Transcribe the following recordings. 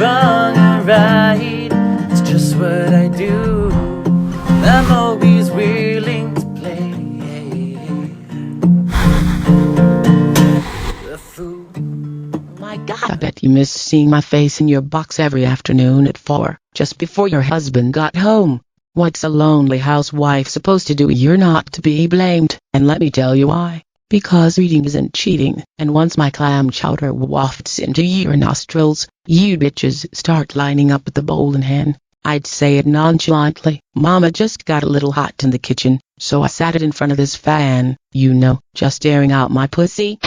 wrong or right, it's just what I do. I'm always willing to play the fool. My God, I bet you miss seeing my face in your box every afternoon at 4, just before your husband got home. What's a lonely housewife supposed to do? You're not to be blamed, and let me tell you why. Because eating isn't cheating, and once my clam chowder wafts into your nostrils, you bitches start lining up at the bowl in hand. I'd say it nonchalantly. Mama just got a little hot in the kitchen, so I sat it in front of this fan, just airing out my pussy.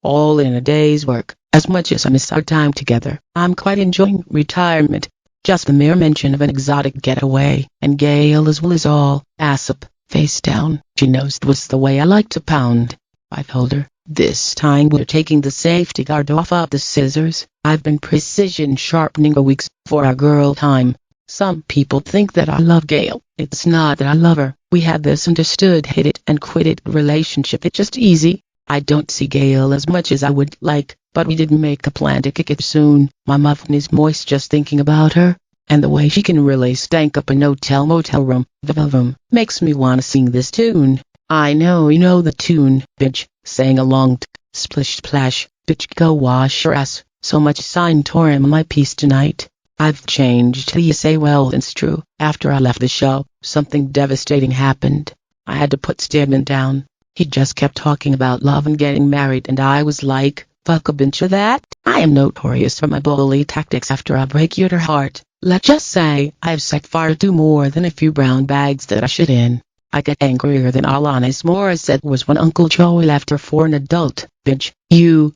All in a day's work. As much as I miss our time together, I'm quite enjoying retirement. Just the mere mention of an exotic getaway, and Gail as well is all ass up, face down. She knows was the way I like to pound. I told her, this time we're taking the safety guard off of the scissors. I've been precision sharpening for weeks for our girl time. Some people think that I love Gail. It's not that I love her. We had this understood hit it and quit it relationship. It's just easy. I don't see Gail as much as I would like, but we didn't make a plan to kick it soon. My muffin is moist just thinking about her, and the way she can really stank up a motel room, makes me want to sing this tune. I know you know the tune, bitch, sang along splish splash, bitch go wash your ass, so much sign tore in my piece tonight. I've changed. You say, well, it's true. After I left the show, something devastating happened. I had to put Stedman down. He just kept talking about love and getting married, and I was like, fuck a bunch of that. I am notorious for my bully tactics after I break your heart. Let's just say, I've set fire to more than a few brown bags that I shit in. I get angrier than Alanis Morissette was when Uncle Joey left her for an adult, bitch. You,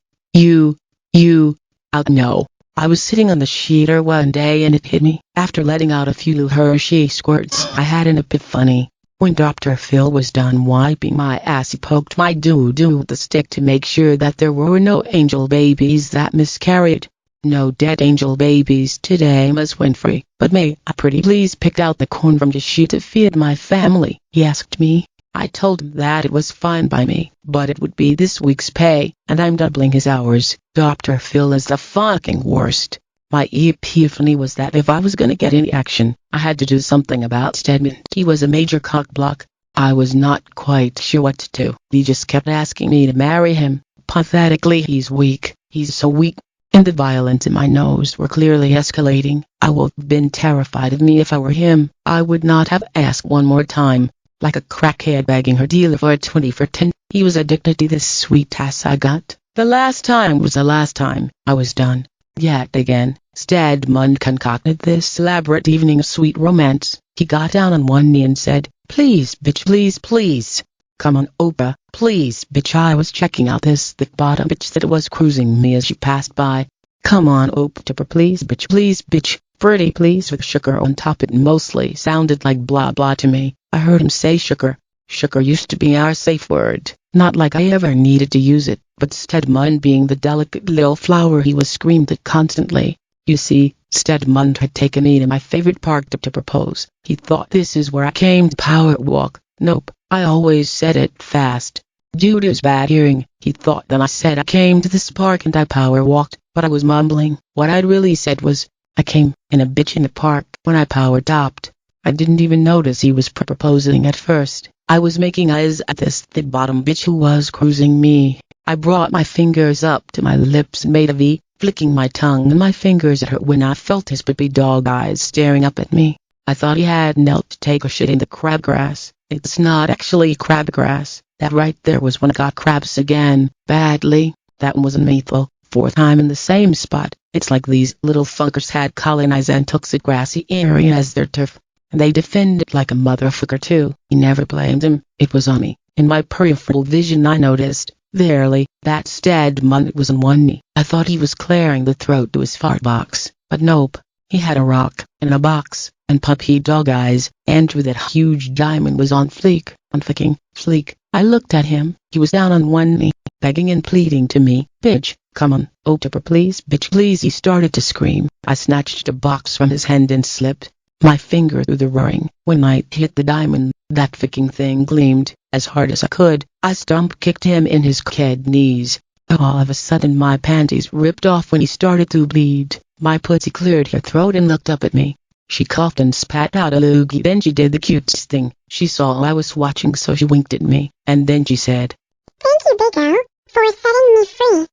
out no. I was sitting on the sheeter one day and it hit me. After letting out a few Hershey squirts, I had an epiphany. When Dr. Phil was done wiping my ass, he poked my doo-doo with the stick to make sure that there were no angel babies that miscarried. No dead angel babies today, Ms. Winfrey. But may I pretty please pick out the corn from the sheet to feed my family? He asked me. I told him that it was fine by me, but it would be this week's pay, and I'm doubling his hours. Dr. Phil is the fucking worst. My epiphany was that if I was gonna get any action, I had to do something about Stedman. He was a major cockblock. I was not quite sure what to do. He just kept asking me to marry him. Pathetically, he's weak. He's so weak. And the violence in my nose were clearly escalating. I would have been terrified of me if I were him. I would not have asked one more time. Like a crackhead begging her dealer for a 20 for 10. He was addicted to this sweet ass I got. The last time was the last time. I was done. Yet again, Stedman concocted this elaborate evening of sweet romance. He got down on one knee and said, please, bitch, please. Come on, Oprah, please, bitch. I was checking out this thick bottom bitch that was cruising me as she passed by. Come on, Oprah, please, bitch. Pretty please with sugar on top. It mostly sounded like blah blah to me. I heard him say sugar. Sugar used to be our safe word. Not like I ever needed to use it, but Stedman being the delicate little flower he was screamed at constantly. You see, Stedman had taken me to my favorite park to propose. He thought this is where I came to power walk. Nope, I always said it fast. Due to his bad hearing, he thought that I said I came to this park and I power walked, but I was mumbling. What I'd really said was, I came in a bitch in the park when I power topped. I didn't even notice he was proposing at first. I was making eyes at this thick bottom bitch who was cruising me. I brought my fingers up to my lips and made a V, flicking my tongue and my fingers at her when I felt his puppy dog eyes staring up at me. I thought he had knelt to take a shit in the crabgrass. It's not actually crabgrass. That right there was when I got crabs again, badly. That was a lethal, 4th time in the same spot. It's like these little fuckers had colonized and took the grassy area as their turf. And they defended like a motherfucker too. He never blamed him. It was on me. In my peripheral vision I noticed, verily, that Stedman was on one knee. I thought he was clearing the throat to his fart box, but nope. He had a rock, and a box, and puppy dog eyes, and through that huge diamond was on fleek, fleek. I looked at him. He was down on one knee, begging and pleading to me. Bitch, come on, Oprah, please, bitch, please. He started to scream. I snatched a box from his hand and slipped my finger through the roaring. When I hit the diamond, that fucking thing gleamed. As hard as I could, I stomp kicked him in his kidneys. All of a sudden my panties ripped off when he started to bleed. My pussy cleared her throat and looked up at me. She coughed and spat out a loogie. Then she did the cutest thing. She saw I was watching, so she winked at me, and then she said, "Thank you, Big O, for setting me free.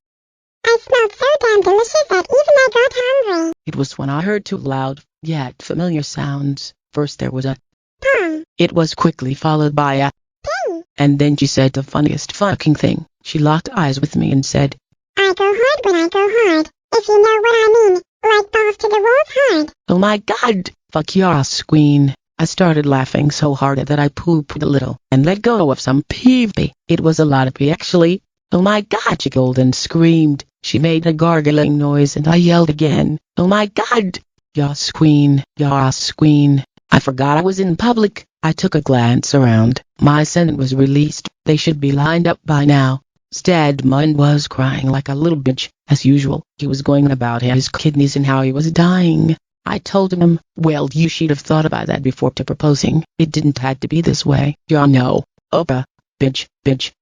I smelled so damn delicious that even I got hungry." It was when I heard two loud, yet familiar sounds. First there was a Pong. it was quickly followed by a Ping. and then she said the funniest fucking thing. She locked eyes with me and said, I go hard when I go hard, if you know what I mean. Like balls to the walls hard. "Oh my god, fuck your ass, queen." I started laughing so hard that I pooped a little, and let go of some pee. It was a lot of pee actually. "Oh my god," she giggled and screamed. She made a gargling noise and I yelled again, "Oh my god, yas queen, yas queen." I forgot I was in public. I took a glance around. My sentence was released. They should be lined up by now. Stedman was crying like a little bitch, as usual. He was going about his kidneys and how he was dying. I told him, well, you should have thought about that before to proposing. It didn't have to be this way. You know, Oprah, bitch,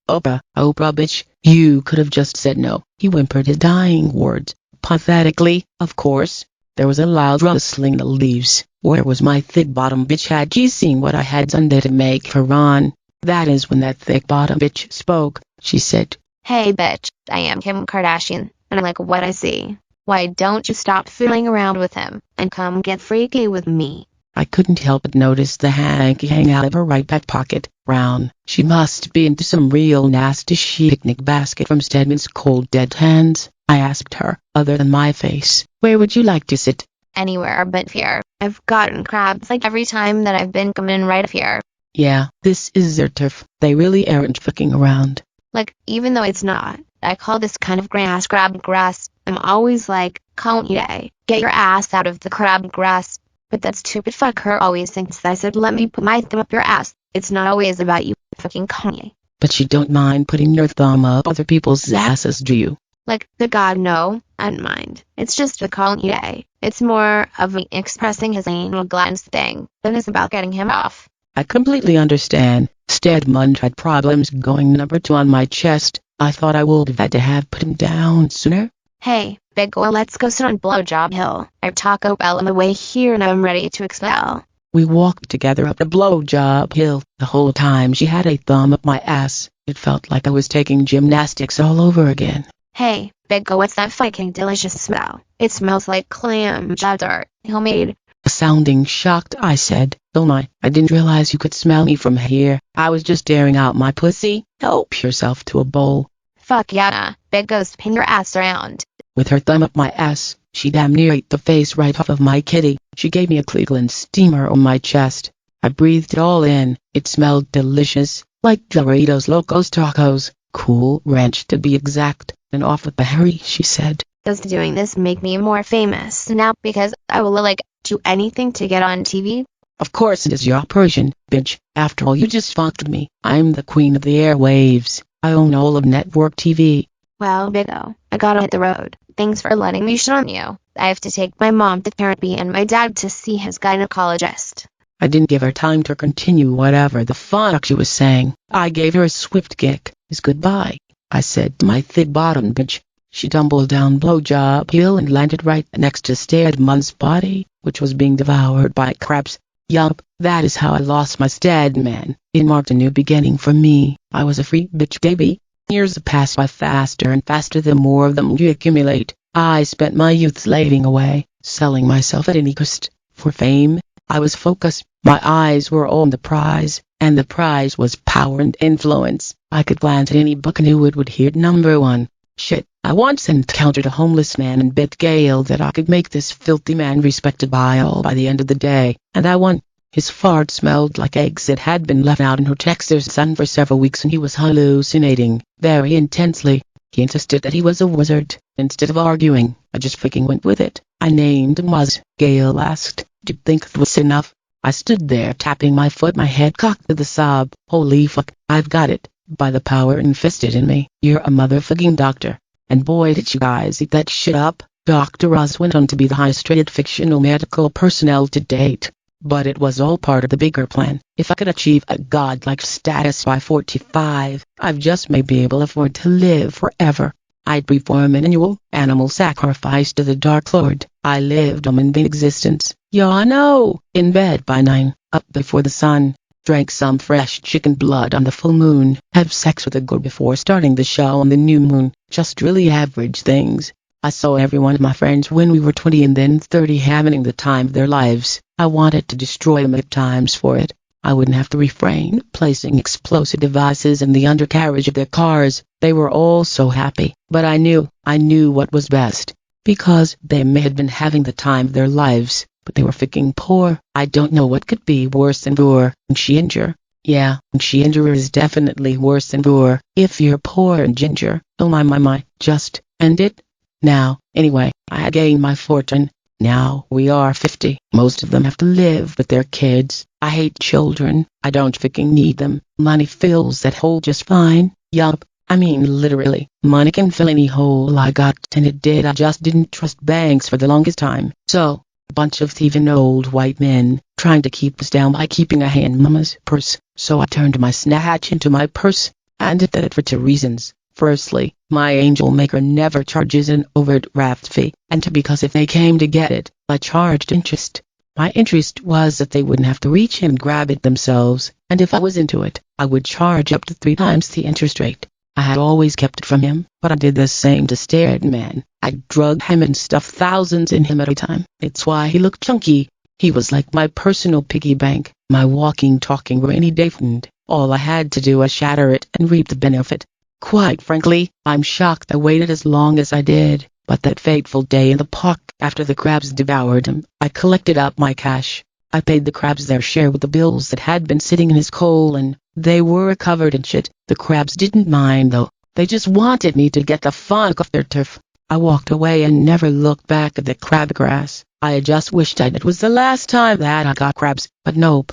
Oprah, bitch. You could have just said no. He whimpered his dying words, pathetically, of course. There was a loud rustling in the leaves. Where was my thick-bottom bitch? Had she seen what I had done to make her run? That is when that thick-bottom bitch spoke. She said, "Hey bitch, I am Kim Kardashian, and I like what I see. Why don't you stop fooling around with him, and come get freaky with me?" I couldn't help but notice the hanky hang out of her right back pocket. Brown. She must be into some real nasty shit. Picnic basket from Stedman's cold dead hands. I asked her, other than my face, where would you like to sit? Anywhere but here. I've gotten crabs like every time that I've been coming right up here. Yeah, this is their turf. They really aren't fucking around. Like, even though it's not, I call this kind of grass crab grass. I'm always like, Kanye, get your ass out of the crab grass. But that stupid fucker always thinks that I said let me put my thumb up your ass. It's not always about you, fucking Kanye. But you don't mind putting your thumb up other people's asses, do you? Like, the god, no, I don't mind. It's just the Kanye. It's more of me expressing his anal glands thing than it's about getting him off. I completely understand. Stedman had problems going number 2 on my chest. I thought I would have had to have put him down sooner. Hey, big girl, let's go sit on Blowjob Hill. I have Taco Bell on the way here and I'm ready to expel. We walked together up the Blowjob Hill. The whole time she had a thumb up my ass. It felt like I was taking gymnastics all over again. Hey, big girl, what's that fucking delicious smell? It smells like clam chowder, homemade. Sounding shocked, I said, "Oh my, I didn't realize you could smell me from here. I was just staring out my pussy. Help yourself to a bowl." Fuck yeah, nah. Big goes spin your ass around. With her thumb up my ass, she damn near ate the face right off of my kitty. She gave me a Cleveland steamer on my chest. I breathed it all in. It smelled delicious, like Doritos Locos Tacos. Cool Ranch to be exact. And off with the hurry, she said. Does doing this make me more famous now because I will do anything to get on TV? Of course it is your operation, bitch. After all, you just fucked me. I'm the queen of the airwaves. I own all of network TV. Well, Big O, I gotta hit the road. Thanks for letting me shit on you. I have to take my mom to therapy and my dad to see his gynecologist. I didn't give her time to continue whatever the fuck she was saying. I gave her a swift kick. It's goodbye, I said to my thick-bottom bitch. She tumbled down Blowjob Hill and landed right next to Stedman's body, which was being devoured by crabs. Yup, that is how I lost my Stedman. It marked a new beginning for me. I was a free bitch, baby. Years passed by faster and faster the more of them you accumulate. I spent my youth slaving away, selling myself at any cost. For fame, I was focused. My eyes were on the prize, and the prize was power and influence. I could glance at any book and who it would hear #1. Shit, I once encountered a homeless man and bet Gail that I could make this filthy man respected by all by the end of the day, and I won. His fart smelled like eggs that had been left out in her Texas sun for several weeks and he was hallucinating very intensely. He insisted that he was a wizard. Instead of arguing, I just freaking went with it. I named him Muzz. Gail asked, "Do you think it was enough?" I stood there tapping my foot, my head cocked to the sob. Holy fuck, I've got it. By the power invested in me, you're a motherfucking doctor. And boy did you guys eat that shit up. Dr. Oz went on to be the highest-rated fictional medical personnel to date. But it was all part of the bigger plan. If I could achieve a godlike status by 45, I just may be able to afford to live forever. I'd perform an annual animal sacrifice to the Dark Lord. I lived a mundane existence. Yeah, no, in bed by 9, up before the sun, drank some fresh chicken blood on the full moon, have sex with a girl before starting the show on the new moon, just really average things. I saw every one of my friends when we were 20 and then 30 having the time of their lives. I wanted to destroy them at times for it. I wouldn't have to refrain placing explosive devices in the undercarriage of their cars. They were all so happy, but I knew what was best. Because they may have been having the time of their lives, but they were fucking poor. I don't know what could be worse than poor and ginger. Yeah, ginger is definitely worse than poor. If you're poor and ginger, oh my, just end it. Now, anyway, I had gained my fortune. Now we are 50. Most of them have to live with their kids. I hate children. I don't fucking need them. Money fills that hole just fine. Yup. I mean literally, money can fill any hole I got, and it did. I just didn't trust banks for the longest time. So, a bunch of thieving old white men, trying to keep us down by keeping a hand in mama's purse. So I turned my snatch into my purse, and did it for 2 reasons. Firstly, my angel maker never charges an overdraft fee, and because if they came to get it, I charged interest. My interest was that they wouldn't have to reach in and grab it themselves, and if I was into it, I would charge up to 3 times the interest rate. I had always kept it from him, but I did the same to Stared Man. I drug him and stuffed thousands in him every time. It's why he looked chunky. He was like my personal piggy bank, my walking, talking rainy day fund. All I had to do was shatter it and reap the benefit. Quite frankly, I'm shocked I waited as long as I did, but that fateful day in the park after the crabs devoured him, I collected up my cash. I paid the crabs their share with the bills that had been sitting in his colon. They were covered in shit. The crabs didn't mind though. They just wanted me to get the fuck off their turf. I walked away and never looked back at the crabgrass. I just wished it was the last time that I got crabs, but nope,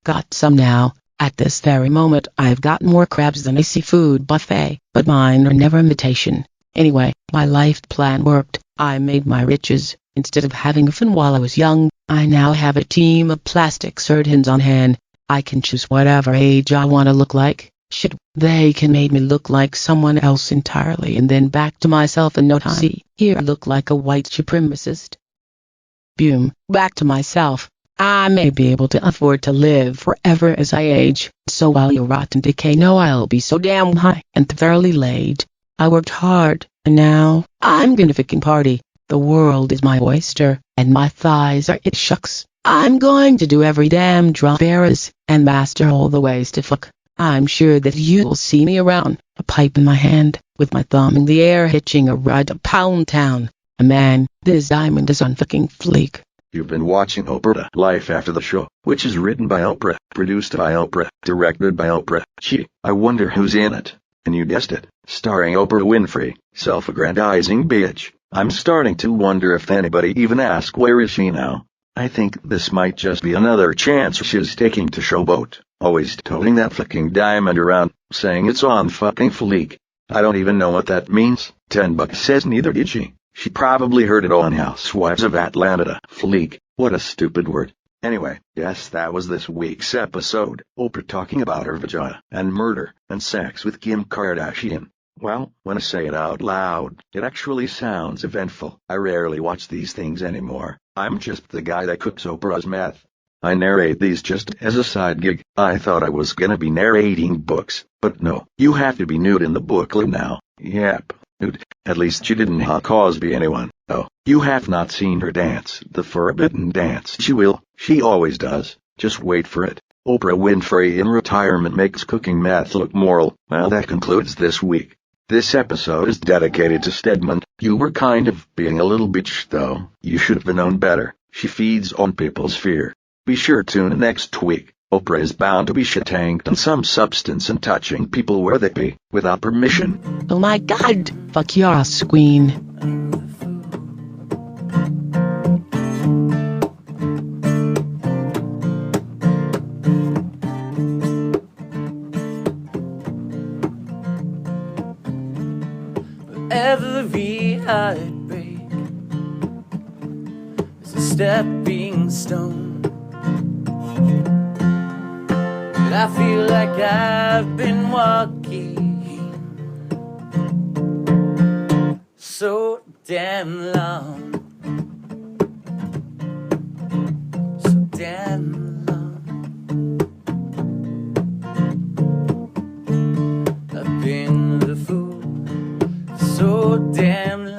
got some now. At this very moment I've got more crabs than a seafood buffet, but mine are never imitation. Anyway, my life plan worked. I made my riches. Instead of having fun while I was young, I now have a team of plastic surgeons on hand. I can choose whatever age I want to look like. Shit, they can make me look like someone else entirely and then back to myself in no time. See, here I look like a white supremacist. Boom, back to myself. I may be able to afford to live forever as I age, so while you rot and decay, no, I'll be so damn high and thoroughly laid. I worked hard, and now I'm gonna fucking party. The world is my oyster, and my thighs are it shucks. I'm going to do every damn drop there is, and master all the ways to fuck. I'm sure that you'll see me around, a pipe in my hand, with my thumb in the air hitching a ride to Pound Town. Man, this diamond is on fucking fleek. You've been watching Oprah Life After the Show, which is written by Oprah, produced by Oprah, directed by Oprah. Gee, I wonder who's in it. And you guessed it, starring Oprah Winfrey, self-aggrandizing bitch. I'm starting to wonder if anybody even asked where is she now. I think this might just be another chance she's taking to showboat, always toting that fucking diamond around, saying it's on fucking fleek. I don't even know what that means. $10 says neither did she. She probably heard it on Housewives of Atlanta. Fleek, what a stupid word. Anyway, yes, that was this week's episode. Oprah talking about her vagina, and murder, and sex with Kim Kardashian. Well, when I say it out loud, it actually sounds eventful. I rarely watch these things anymore. I'm just the guy that cooks Oprah's meth. I narrate these just as a side gig. I thought I was gonna be narrating books, but no, you have to be nude in the booklet now. Yep. At least she didn't Cosby anyone. Oh, you have not seen her dance, the forbidden dance. She will, she always does, just wait for it. Oprah Winfrey in retirement makes cooking meth look moral. Well, that concludes this week. This episode is dedicated to Stedman. You were kind of being a little bitch though. You should have known better. She feeds on people's fear. Be sure to tune in next week. Oprah is bound to be shit-tanked on some substance and touching people where they be, without permission. Oh my god, fuck your ass, queen. Every heartbreak is a stepping stone. But I feel like I've been walking damn long. So damn long. I've been the fool so damn long.